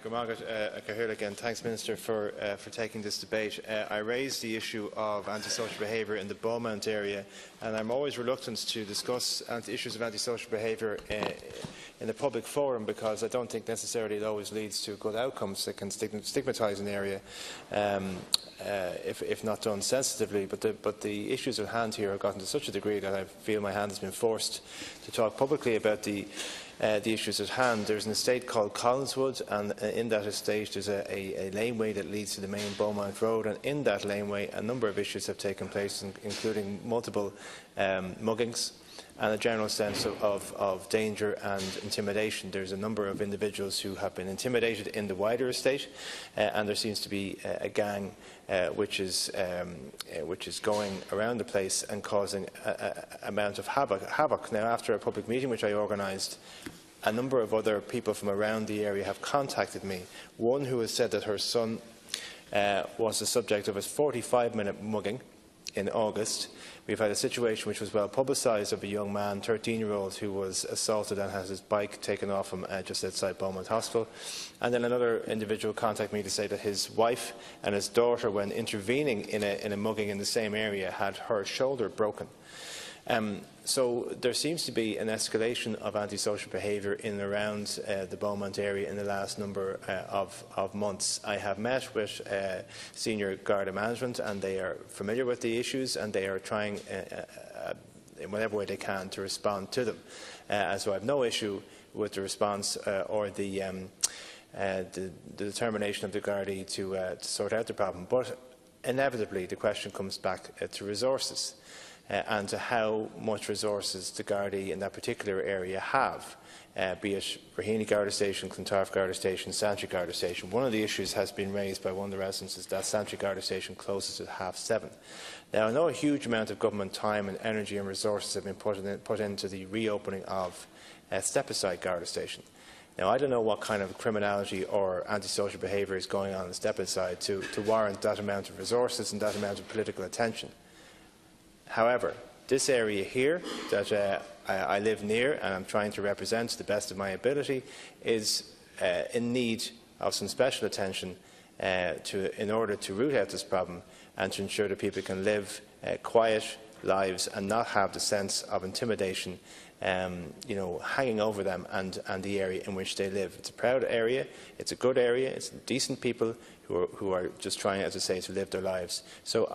Again, thanks, Minister, for taking this debate. I raised the issue of antisocial behaviour in the Beaumont area, and I'm always reluctant to discuss issues of antisocial behaviour in a public forum, because I don't think necessarily it always leads to good outcomes that can stigmatise an area if not done sensitively. But the issues at hand here have gotten to such a degree that I feel my hand has been forced to talk publicly about the issues at hand. There's an estate called Collinswood, and in that estate there's a laneway that leads to the main Beaumont Road, and in that laneway a number of issues have taken place, including multiple muggings and a general sense of danger and intimidation. There's a number of individuals who have been intimidated in the wider estate, and there seems to be a gang which is going around the place and causing an amount of havoc. Now, after a public meeting which I organised, a number of other people from around the area have contacted me. One who has said that her son was the subject of a 45-minute mugging in August. We've had a situation which was well publicised of a young man, 13-year-old, who was assaulted and has his bike taken off him just outside Beaumont Hospital. And then another individual contacted me to say that his wife and his daughter, when intervening in a mugging in the same area, had her shoulder broken. So there seems to be an escalation of antisocial behaviour in and around the Beaumont area in the last number of months. I have met with senior Garda management, and they are familiar with the issues, and they are trying in whatever way they can to respond to them. So I have no issue with the response or the determination of the Gardaí to sort out the problem. But inevitably the question comes back to resources. And to how much resources the Gardaí in that particular area have, be it Raheny Garda Station, Clontarf Garda Station, Santry Garda Station. One of the issues has been raised by one of the residents is that Santry Garda Station closes at 7:30. Now, I know a huge amount of government time and energy and resources have been put into the reopening of Stepaside Garda Station. Now, I don't know what kind of criminality or antisocial behaviour is going on in Stepaside to warrant that amount of resources and that amount of political attention. However, this area here that I live near and I'm trying to represent to the best of my ability is in need of some special attention in order to root out this problem and to ensure that people can live quiet lives and not have the sense of intimidation hanging over them and the area in which they live. It's a proud area, it's a good area, it's decent people who are just trying, as I say, to live their lives. So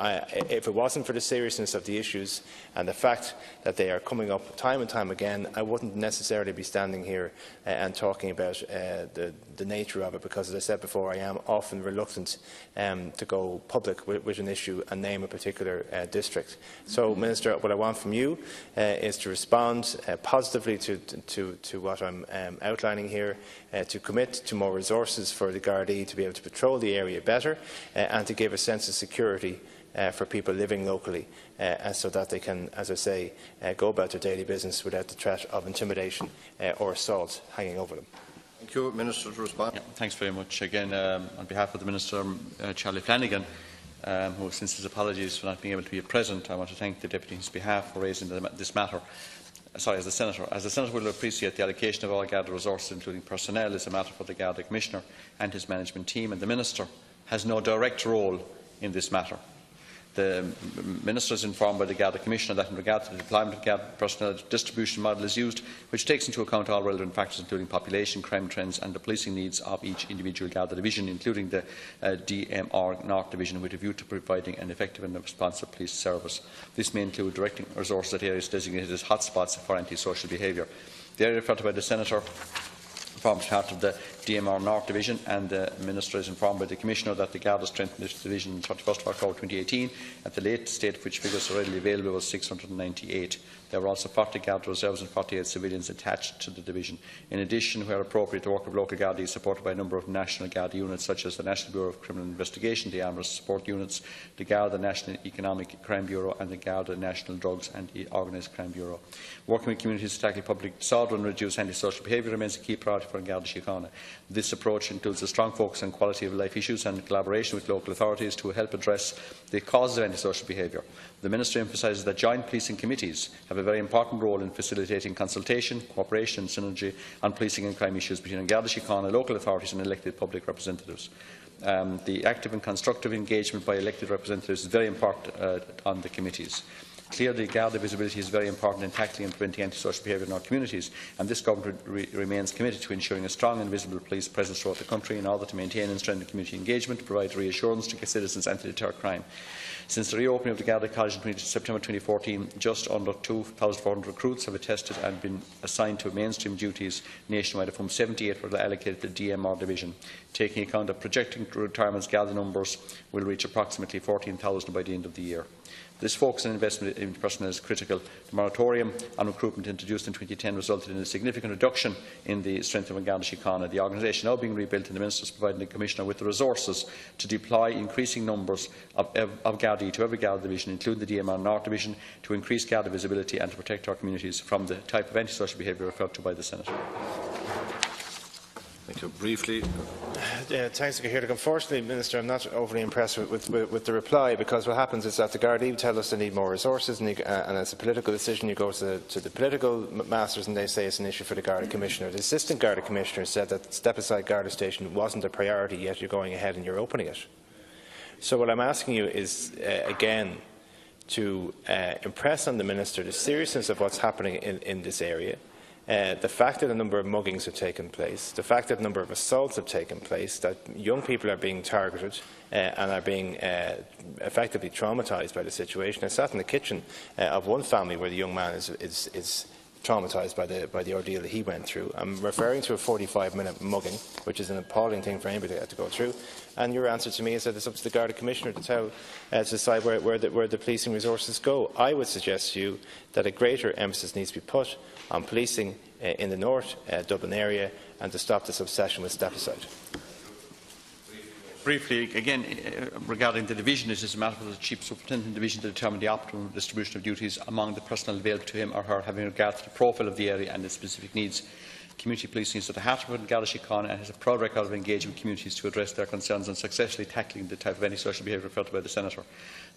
if it wasn't for the seriousness of the issues and the fact that they are coming up time and time again, I wouldn't necessarily be standing here and talking about the nature of it, because, as I said before, I am often reluctant to go public with an issue and name a particular district. So, Minister, what I want from you is to respond positively to what I'm outlining here, to commit to more resources for the Gardaí to be able to patrol the area better, and to give a sense of security for people living locally, so that they can, as I say, go about their daily business without the threat of intimidation or assault hanging over them. Thank you. Minister, to respond. Yeah, thanks very much. Again, on behalf of the Minister, Charlie Flanagan, who, since his apologies for not being able to be present, I want to thank the Deputy on his behalf for raising this matter. Sorry, as the Senator. As the Senator will appreciate, the allocation of all Garda resources, including personnel, is a matter for the Garda Commissioner and his management team, and the Minister has no direct role in this matter. The Minister is informed by the Garda Commissioner that in regard to the deployment of Garda personnel, a distribution model is used which takes into account all relevant factors, including population, crime trends and the policing needs of each individual Garda division, including the DMR North Division, with a view to providing an effective and responsive police service. This may include directing resources at areas designated as hotspots for antisocial behaviour. The area referred to by the Senator forms part of the DMR North Division, and the Minister is informed by the Commissioner that the Garda strengthened this division on 31 October 2018, at the latest date of which figures are readily available was 698. There were also 40 Garda reserves and 48 civilians attached to the division. In addition, where appropriate, the work of local Garda is supported by a number of national Garda units, such as the National Bureau of Criminal Investigation, the Armed Support Units, the Garda National Economic Crime Bureau and the Garda National Drugs and Organised Crime Bureau. Working with communities to tackle public disorder and reduce antisocial behaviour remains a key priority for for Garda Síochána. This approach includes a strong focus on quality of life issues and collaboration with local authorities to help address the causes of antisocial behaviour. The Minister emphasises that joint policing committees have a very important role in facilitating consultation, cooperation and synergy on policing and crime issues between Garda Síochána, local authorities and elected public representatives. The active and constructive engagement by elected representatives is very important on the committees. Clearly, Garda visibility is very important in tackling and preventing antisocial behaviour in our communities, and this government remains committed to ensuring a strong and visible police presence throughout the country in order to maintain and strengthen community engagement, to provide reassurance to citizens and to deter crime. Since the reopening of the Garda College in September 2014, just under 2,400 recruits have attested and been assigned to mainstream duties nationwide, of whom 78 were allocated to the DMR division. Taking account of projecting retirements, Garda numbers will reach approximately 14,000 by the end of the year. This focus and investment in personnel is critical. The moratorium on recruitment introduced in 2010 resulted in a significant reduction in the strength of Garda Síochána. The organisation now being rebuilt, and the Minister is providing the Commissioner with the resources to deploy increasing numbers of Gardaí to every Garda division, including the DMR North Division, to increase Garda visibility and to protect our communities from the type of antisocial behaviour referred to by the Senator. Thank you. Briefly. Thanks, Gaheerdig. Unfortunately, Minister, I'm not overly impressed with the reply, because what happens is that the Gardaí tell us they need more resources, and it's a political decision. You go to the political masters and they say it's an issue for the Garda Commissioner. The Assistant Garda Commissioner said that step-aside Garda Station wasn't a priority, yet you're going ahead and you're opening it. So what I'm asking you is, again, to impress on the Minister the seriousness of what's happening in this area. The fact that a number of muggings have taken place, the fact that a number of assaults have taken place, that young people are being targeted and are being effectively traumatised by the situation. I sat in the kitchen of one family where the young man is traumatised by the ordeal that he went through. I'm referring to a 45-minute mugging, which is an appalling thing for anybody to go through. And your answer to me is that it's up to the Garda Commissioner to decide where the policing resources go. I would suggest to you that a greater emphasis needs to be put on policing in the North Dublin area, and to stop this obsession with step-aside. Briefly, again, regarding the division, it is a matter for the Chief Superintendent of the Division to determine the optimum distribution of duties among the personnel available to him or her, having regard to the profile of the area and its specific needs. Community policing is at the heart of Garda Síochána and has a proud record of engaging with communities to address their concerns and successfully tackling the type of antisocial behaviour referred to by the Senator.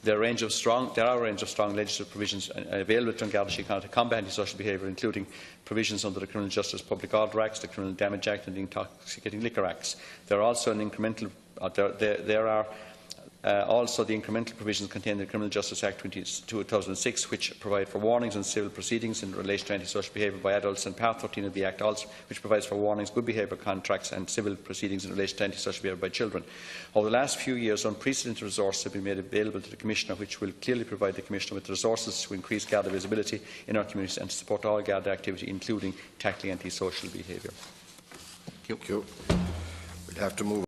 There are a range of strong legislative provisions available to Garda Síochána to combat antisocial behaviour, including provisions under the Criminal Justice Public Order Acts, the Criminal Damage Act and the Intoxicating Liquor Acts. There are also also the incremental provisions contained in the Criminal Justice Act 2006, which provide for warnings and civil proceedings in relation to antisocial behaviour by adults, and Part 13 of the Act, also, which provides for warnings, good behaviour contracts and civil proceedings in relation to antisocial behaviour by children. Over the last few years, unprecedented resources have been made available to the Commissioner, which will clearly provide the Commissioner with resources to increase Garda visibility in our communities and to support all Garda activity, including tackling antisocial behaviour. Thank you. We'll have to move